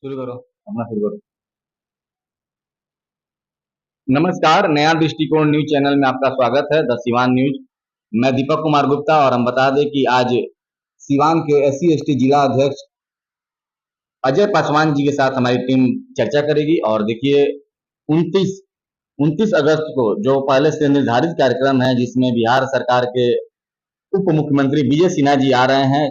शुरू करो। अपना शुरू करो। नमस्कार, नया दृष्टिकोण न्यूज चैनल में आपका स्वागत है, द सिवान न्यूज। मैं दीपक कुमार गुप्ता और हम बता दें कि आज सिवान के एससी एसटी जिला अध्यक्ष अजय पासवान जी के साथ हमारी टीम चर्चा करेगी। और देखिए 29 29 अगस्त को जो पहले से निर्धारित कार्यक्रम है, जिसमें बिहार सरकार के उप मुख्यमंत्री विजय सिन्हा जी आ रहे हैं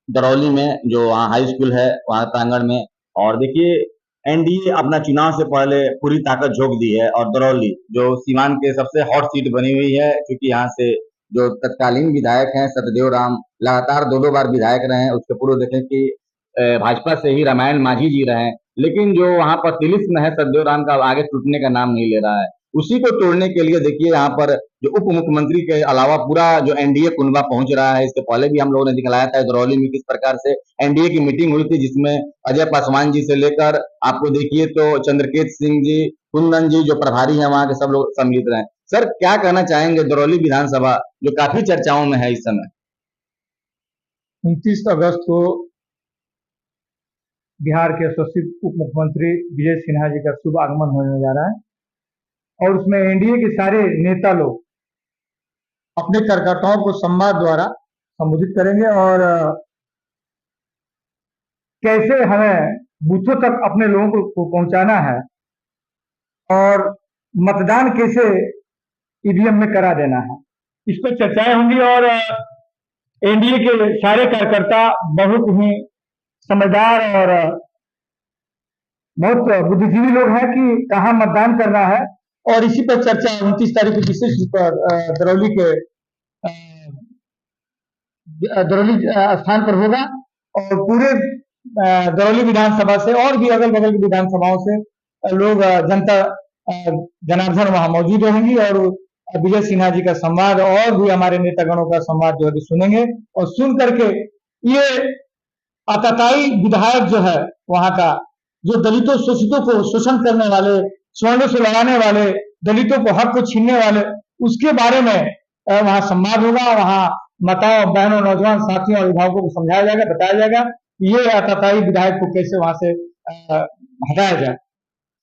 दरौली में, जो वहाँ हाई स्कूल है वहाँ प्रांगण में। और देखिए एनडीए अपना चुनाव से पहले पूरी ताकत झोंक दी है और दरौली जो सीवान के सबसे हॉट सीट बनी हुई है, क्योंकि यहाँ से जो तत्कालीन विधायक हैं सत्यदेव राम लगातार दो बार विधायक रहे हैं। उसके पूर्व देखें कि भाजपा से ही रामायण मांझी जी रहे हैं, लेकिन जो वहाँ पर तिलिस्म है सत्यदेव राम का आगे टूटने का नाम नहीं ले रहा है। उसी को तोड़ने के लिए देखिए यहाँ पर जो उप मुख्यमंत्री के अलावा पूरा जो एनडीए कुनबा पहुंच रहा है। इससे पहले भी हम लोगों ने दिखलाया था दरौली में किस प्रकार से एनडीए की मीटिंग हुई थी, जिसमें अजय पासवान जी से लेकर आपको देखिए तो चंद्रकेत सिंह जी, कुंदन जी जो प्रभारी हैं वहां के सब लोग सम्मिलित रहे। सर क्या कहना चाहेंगे दरौली विधानसभा जो काफी चर्चाओं में है इस समय? 29 अगस्त को बिहार के यशस्वी उप मुख्यमंत्री विजय सिन्हा जी का शुभ आगमन होने जा रहा है और उसमें एनडीए के सारे नेता लोग अपने कार्यकर्ताओं को संवाद द्वारा संबोधित करेंगे और कैसे हमें बूथों तक अपने लोगों को पहुंचाना है और मतदान कैसे ईवीएम में करा देना है, इस पर चर्चाएं होंगी। और एनडीए के सारे कार्यकर्ता बहुत ही समझदार और बहुत बुद्धिजीवी लोग हैं कि कहाँ मतदान करना है, और इसी पर चर्चा 29 तारीख को विशेष रूप पर दरौली स्थान पर होगा। और पूरे दरौली विधानसभा से और भी अगल बगल की विधानसभाओं से लोग जनता जनार्दन वहां मौजूद रहेंगी और विजय सिन्हा जी का संवाद और भी हमारे नेतागणों का संवाद जो है सुनेंगे। और सुन करके ये आताताई विधायक जो है वहां का, जो दलितों शोषितों को शोषण करने वाले, स्वर्णों से लड़ाने वाले, दलितों को हक को छीनने वाले, उसके बारे में वहां संवाद होगा। वहां माताओं बहनों नौजवान साथियों और अभिभावकों को समझाया जाएगा, बताया जाएगा ये आताताई विधायक को कैसे वहां से हटाया जाए।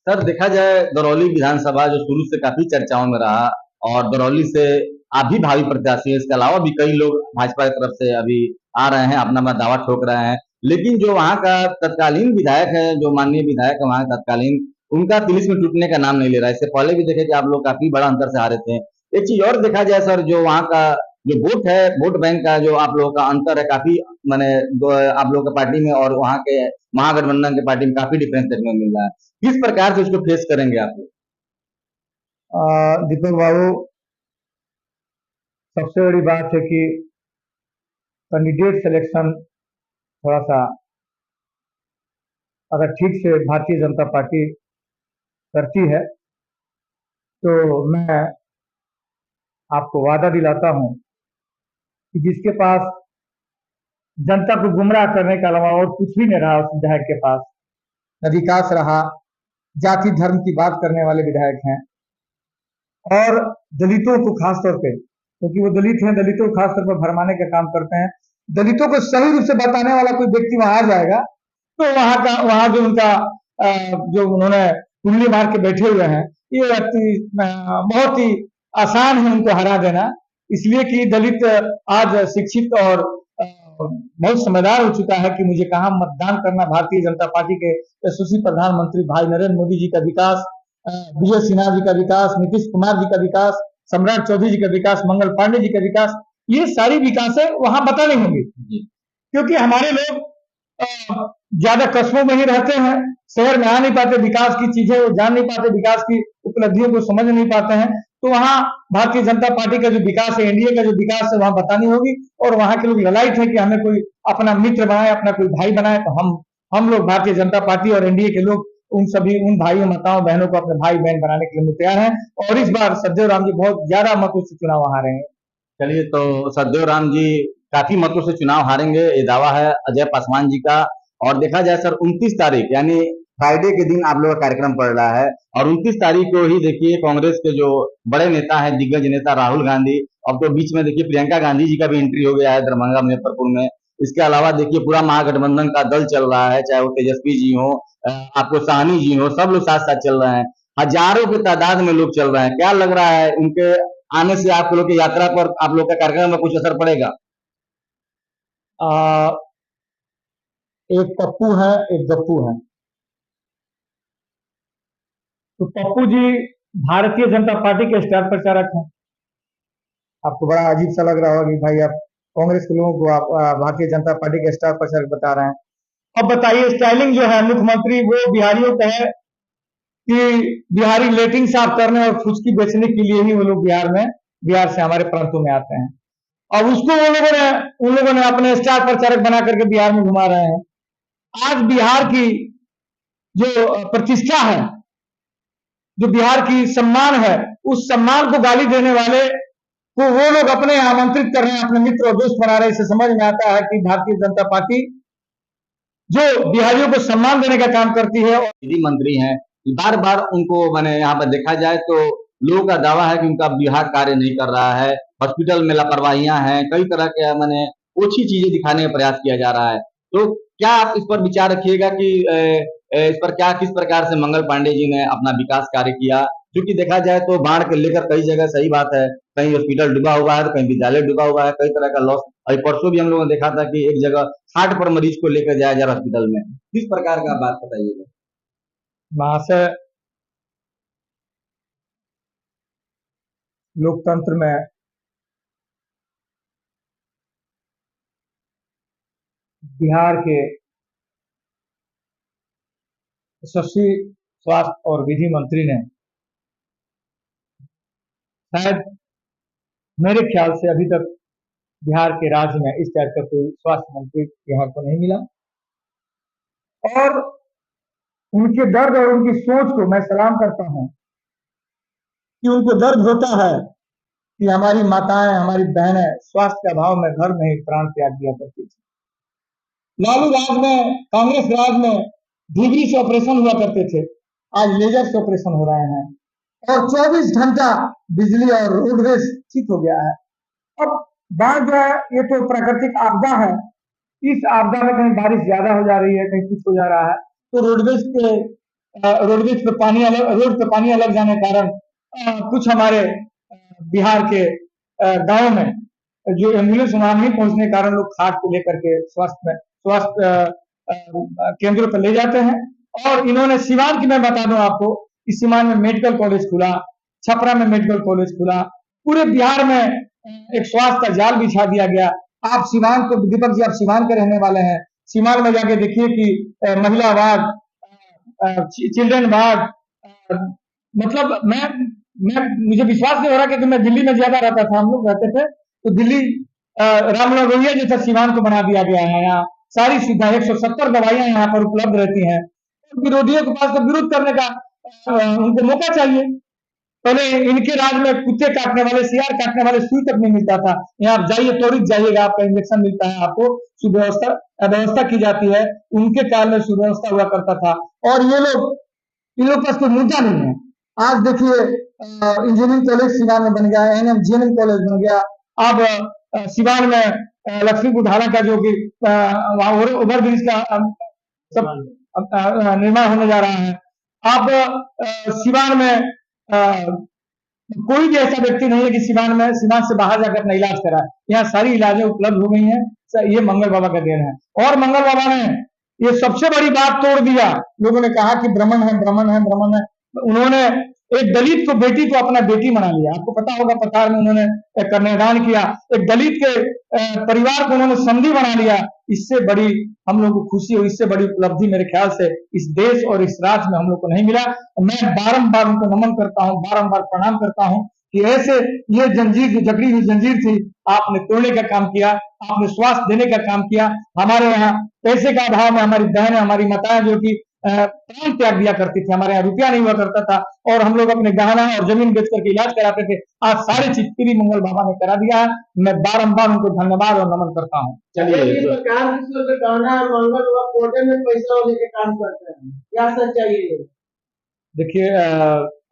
सर देखा जाए दरौली विधानसभा जो शुरू से काफी चर्चाओं में रहा और दरौली से आप भी भावी प्रत्याशी है, इसके अलावा भी कई लोग भाजपा की तरफ से अभी आ रहे हैं, अपना दावा ठोक रहे हैं। लेकिन जो वहाँ का तत्कालीन विधायक है, जो माननीय विधायक है वहाँ तत्कालीन, उनका तिलिस्म में टूटने का नाम नहीं ले रहा है। इससे पहले भी देखे कि आप लोग काफी बड़ा अंतर से हारे थे। एक चीज और देखा जाए सर, जो वहाँ का जो वोट है, वोट बैंक का जो आप लोगों का अंतर है काफी, मैंने आप लोगों के पार्टी में और वहाँ के महागठबंधन के पार्टी में काफी डिफरेंस देखने को मिल रहा है। किस प्रकार से उसको फेस करेंगे आप लोग? दीपक बाबू, सबसे बड़ी बात है कि कैंडिडेट सिलेक्शन थोड़ा सा अगर ठीक से भारतीय जनता पार्टी करती है तो मैं आपको वादा दिलाता हूं कि जिसके पास जनता को गुमराह करने के अलावा और कुछ भी नहीं रहा उस विधायक के पास, न विकास रहा, जाति धर्म की बात करने वाले विधायक हैं और दलितों को खासतौर पे, क्योंकि वो दलित हैं, दलितों को खासतौर पर भरमाने का काम करते हैं, दलितों को सही रूप से बताने वाला कोई व्यक्ति वहां आ जाएगा तो वहां जो उनका जो उन्होंने कुंडली मार के बैठे हुए हैं, ये व्यक्ति बहुत ही आसान है उनको हरा देना। इसलिए कि दलित आज शिक्षित और बहुत समझदार हो चुका है कि मुझे कहाँ मतदान करना। भारतीय जनता पार्टी के यशस्वी प्रधानमंत्री भाई नरेंद्र मोदी जी का विकास, विजय सिन्हा जी का विकास, नीतीश कुमार जी का विकास, सम्राट चौधरी जी का विकास, मंगल पांडे जी का विकास, ये सारी विकास है वहां बताने होंगे, क्योंकि हमारे लोग ज्यादा कस्बों में ही रहते हैं, शहर में आ नहीं पाते, विकास की चीजें वो जान नहीं पाते, विकास की उपलब्धियों को समझ नहीं पाते हैं। तो वहां भारतीय जनता पार्टी का जो विकास है, एनडीए का जो विकास है, वहां बतानी होगी। और वहां के लोग ललायत है कि हमें कोई अपना मित्र बनाए, अपना कोई भाई बनाए, तो हम लोग भारतीय जनता पार्टी और एनडीए के लोग उन भाइयों माताओं बहनों को अपने भाई बहन बनाने के लिए तैयार हैं। और इस बार सत्यदेव राम जी बहुत ज्यादा मतों से चुनाव हारे हैं। चलिए, तो सत्यदेव राम जी काफी मतों से चुनाव हारेंगे, ये दावा है अजय पासवान जी का। और देखा जाए सर 29 तारीख यानी फ्राइडे के दिन आप लोग का कार्यक्रम पड़ रहा है और 29 तारीख को ही देखिए कांग्रेस के जो बड़े नेता हैं, दिग्गज नेता राहुल गांधी, अब तो बीच में देखिए प्रियंका गांधी जी का भी एंट्री हो गया है दरभंगा मुजफ्फरपुर में। इसके अलावा देखिए पूरा महागठबंधन का दल चल रहा है, चाहे वो तेजस्वी जी हो, आपको साहनी जी हो, सब लोग साथ साथ चल रहे हैं। हजारों की तादाद में लोग चल रहे हैं। क्या लग रहा है उनके आने से आप लोग की यात्रा पर, आप लोग के कार्यक्रम में कुछ असर पड़ेगा? एक पप्पू है, एक गप्पू है। तो पप्पू जी भारतीय जनता पार्टी के स्टार प्रचारक हैं। आपको बड़ा अजीब सा लग रहा होगा कि भाई आप कांग्रेस के लोगों को आप भारतीय जनता पार्टी के स्टार प्रचारक बता रहे हैं। अब बताइए, स्टाइलिंग जो है मुख्यमंत्री वो बिहारियों का है कि बिहारी लेटिंग साफ करने और फुचकी बेचने के लिए ही वो लोग बिहार से हमारे प्रांतों में आते हैं। अब उसको उन लोगों ने अपने स्टार प्रचारक बना करके बिहार में घुमा रहे हैं। आज बिहार की जो प्रतिष्ठा है, जो बिहार की सम्मान है, उस सम्मान को गाली देने वाले को वो लोग अपने यहाँ आमंत्रित कर रहे हैं, अपने मित्र और दोस्त बना रहे हैं। इससे समझ में आता है कि भारतीय जनता पार्टी जो बिहारियों को सम्मान देने का काम करती है। विधि मंत्री हैं, बार बार उनको मैंने यहाँ पर देखा जाए तो लोगों का दावा है कि उनका विभाग कार्य नहीं कर रहा है, हॉस्पिटल में लापरवाहियां हैं, कई तरह के मैंने ओछी चीजें दिखाने का प्रयास किया जा रहा है। तो क्या आप इस पर विचार रखिएगा कि इस पर क्या, किस प्रकार से मंगल पांडे जी ने अपना विकास कार्य किया? क्योंकि देखा जाए तो बाढ़ के लेकर कई जगह सही बात है, कहीं हॉस्पिटल डूबा हुआ है, तो कहीं विद्यालय डूबा हुआ है, कई तरह का लॉस। अभी परसों भी हम लोगों ने देखा था कि एक जगह खाट पर मरीज को लेकर जाया जा रहा हॉस्पिटल में। किस प्रकार का बात बताइएगा? महाशय, लोकतंत्र में बिहार के यशस्वी स्वास्थ्य और विधि मंत्री ने शायद मेरे ख्याल से अभी तक बिहार के राज्य में इस टाइप का कोई स्वास्थ्य मंत्री बिहार को नहीं मिला। और उनके दर्द और उनकी सोच को मैं सलाम करता हूं कि उनको दर्द होता है कि हमारी माताएं, हमारी बहनें स्वास्थ्य के अभाव में घर में ही प्राण त्याग दिया करती थी। लालू राज में, कांग्रेस राज में डिग्री से ऑपरेशन हुआ करते थे, आज लेजर से ऑपरेशन हो रहे हैं और 24 घंटा बिजली और रोडवेज ठीक हो गया है। अब बाढ़ जो है ये तो प्राकृतिक आपदा है। इस आपदा में कहीं बारिश ज्यादा हो जा रही है, कहीं कुछ हो जा रहा है, तो रोडवेज पे पानी अलग, रोड पे पानी अलग जाने के कारण कुछ हमारे बिहार के गांव में जो एम्बुलेंस वहां नहीं पहुंचने के कारण लोग खाट को लेकर के स्वास्थ्य केंद्रों पर ले जाते हैं। और इन्होंने सिवान की, मैं बता दूं आपको, इस सिवान में मेडिकल कॉलेज खुला, छपरा में मेडिकल कॉलेज खुला, पूरे बिहार में एक स्वास्थ्य का जाल बिछा दिया गया। आप सिवान को, दीपक जी आप सिवान के रहने वाले हैं, सिवान में जाके देखिए कि महिला वार्ड, चिल्ड्रन वार्ड, मतलब मुझे विश्वास नहीं हो रहा क्योंकि मैं दिल्ली में ज्यादा रहता था, हम लोग रहते थे, तो दिल्ली रामनगर रोहिया जैसा सिवान को बना दिया गया है। यहाँ सारी सुविधा, 170 दवाइयां यहाँ पर उपलब्ध रहती हैं। विरोधियों के पास तो विरोध करने का उनको मौका चाहिए। पहले इनके राज में कुत्ते काटने वाले, सियार काटने वाले सुई तक नहीं मिलता था। यहाँ आप जाइए, त्वरित जाइएगा, आपका इंजेक्शन मिलता है, आपको व्यवस्था की जाती है। उनके काल में सुव्यवस्था हुआ करता था। और इन लोग पास कोई मुद्दा नहीं है। आज देखिए इंजीनियरिंग कॉलेज सिवान में बन गया, एनएम कॉलेज बन गया। अब सिवान में लक्ष्मी बुढ़ाना का जो कि वहां ओवर ब्रिज का सब निर्माण होने जा रहा है। अब सिवान में कोई भी ऐसा व्यक्ति नहीं है कि सिवान से बाहर जाकर अपना इलाज करा। यहाँ सारी इलाजें उपलब्ध हो गई हैं। ये मंगल बाबा का देन है। और मंगल बाबा ने ये सबसे बड़ी बात तोड़ दिया। लोगों ने कहा कि ब्राह्मण है, ब्राह्मण है, ब्राह्मण है। उन्होंने एक दलित को, बेटी को अपना बेटी बना लिया। आपको पता होगा, पठार में उन्होंने कन्यादान किया। एक दलित के परिवार को उन्होंने समधी बना लिया। इससे बड़ी हम लोग को खुशी हो, इससे बड़ी उपलब्धि मेरे ख्याल से इस देश और इस राज्य में हम लोग को नहीं मिला। मैं बारंबार उनको नमन करता हूँ, बारंबार प्रणाम करता हूँ कि ऐसे ये जंजीर, जो जकड़ी हुई जंजीर थी, आपने तोड़ने का काम किया, आपने स्वास्थ्य देने का काम किया। हमारे यहाँ पैसे का अभाव में हमारी बहनें, हमारी माताएं जो कि प्राण त्याग दिया करती थी, हमारे यहाँ रुपया नहीं हुआ करता था और हम लोग अपने गहना और जमीन बेच करके इलाज कराते थे। आज सारी चीज फ्री मंगल बाबा ने करा दिया है। मैं बारंबार उनको धन्यवाद और नमन करता हूँ। चलिए, सरकार कहना है मंगल बाबा कोटे में पैसा लेके काम करते हैं, क्या सच्चाई है? देखिए,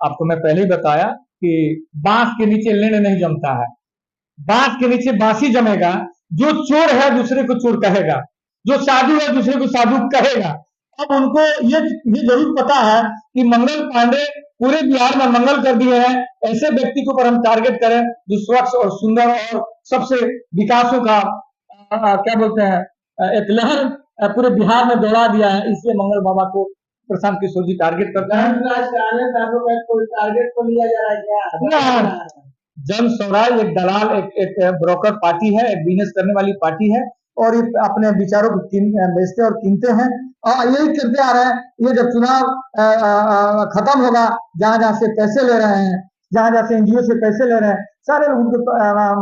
आपको मैं पहले ही बताया कि बांस के नीचे लेने नहीं जमता है। बांस के नीचे बांसी जमेगा जो चोर है दूसरे को चोर कहेगा, जो साधु है दूसरे को साधु कहेगा। अब उनको ये जरूर पता है कि मंगल पांडे पूरे बिहार में मंगल कर दिए हैं, ऐसे व्यक्ति के ऊपर हम टारगेट करें जो स्वच्छ और सुंदर और सबसे विकासों का क्या बोलते हैं एक लहर पूरे बिहार में दौड़ा दिया है, इसलिए मंगल बाबा को प्रशांत किशोर जी टारगेट करते हैं। कोई टारगेट को लिया जा रहा है क्या? जन स्वराज एक दलाल एक ब्रोकर पार्टी है, एक बिजनेस करने वाली पार्टी है और ये अपने विचारों को बेचते और कीनते हैं और यही करते आ रहे हैं। ये जब चुनाव खत्म होगा, जहां जहां से पैसे ले रहे हैं, जहां जहां से एनजीओ से पैसे ले रहे हैं, सारे लोग उनको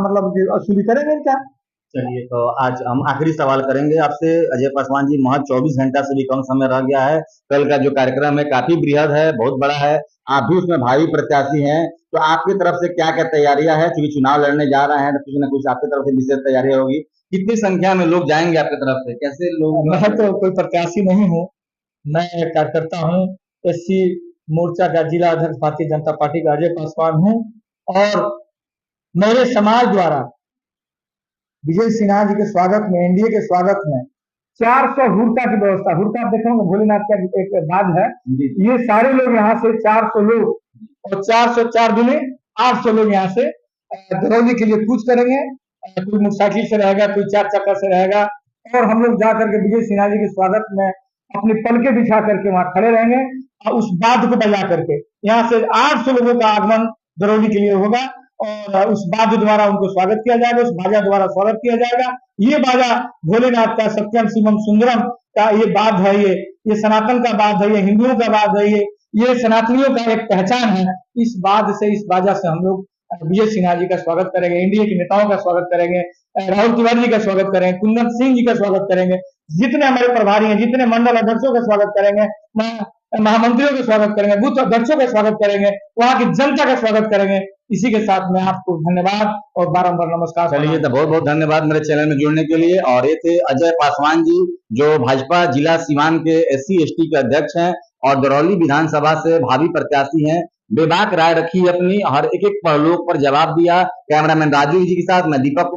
मतलब वसूली करेंगे इनका। चलिए, तो आज हम आखिरी सवाल करेंगे आपसे अजय पासवान जी। महज 24 घंटा से भी कम समय रह गया है। कल का जो कार्यक्रम है काफी बृहद है, बहुत बड़ा है, आप भी उसमें भावी प्रत्याशी हैं, तो आपकी तरफ से क्या क्या तैयारियां हैं? क्योंकि चुनाव लड़ने जा रहे हैं तो कुछ न कुछ आपकी तरफ से विशेष तैयारियां होगी। कितनी संख्या में लोग जाएंगे आपकी तरफ से? कैसे लोग? मैं तो कोई प्रत्याशी नहीं हूँ, मैं कार्यकर्ता हूँ, एससी मोर्चा का जिला अध्यक्ष भारतीय जनता पार्टी का अजय पासवान हूँ और मेरे समाज द्वारा विजय सिन्हा जी के स्वागत में, एनडीए के स्वागत में 400 हुड़का की व्यवस्था, हुड़का देखेंगे भोलेनाथ का एक बात है, ये सारे लोग यहाँ से 400 लोग और 404 दूनी 800 लोग यहाँ से दरौली के लिए कूच करेंगे। कोई मोटरसाइकिल से रहेगा, कोई 4 चक्का से रहेगा और हम लोग जा करके विजय सिन्हा जी के स्वागत में अपनी पलके बिछा करके वहां खड़े रहेंगे और उस बाध को बजा करके यहाँ से 800 लोगों का आगमन दरौली के लिए होगा और उस बाजा द्वारा उनको स्वागत किया जाएगा, उस बाजा द्वारा स्वागत किया जाएगा। ये बाजा भोलेनाथ का सत्यम शिवम सुंदरम का ये बात है, ये सनातन का बात है, ये हिंदुओं का बात है, ये सनातनियों का एक पहचान है। इस बात से, इस बाजा से हम लोग विजय सिन्हा जी का स्वागत करेंगे, एनडीए के नेताओं का स्वागत करेंगे, राहुल तिवारी जी का स्वागत करेंगे, कुंदन सिंह जी का स्वागत करेंगे, जितने हमारे प्रभारी हैं, जितने मंडल अध्यक्षों का स्वागत करेंगे, महामंत्रियों का स्वागत करेंगे, बूथ अध्यक्षों का स्वागत करेंगे, वहां की जनता का स्वागत करेंगे। इसी के साथ मैं आपको धन्यवाद और बारंबार नमस्कार। चलिए, तो बहुत बहुत धन्यवाद मेरे चैनल में जुड़ने के लिए। और ये थे अजय पासवान जी, जो भाजपा जिला सीवान के SC ST के अध्यक्ष हैं और दरौली विधानसभा से भावी प्रत्याशी हैं। बेबाक राय रखी अपनी, हर एक पहलुओं पर जवाब दिया। कैमरामैन राजू जी के साथ मैं दीपक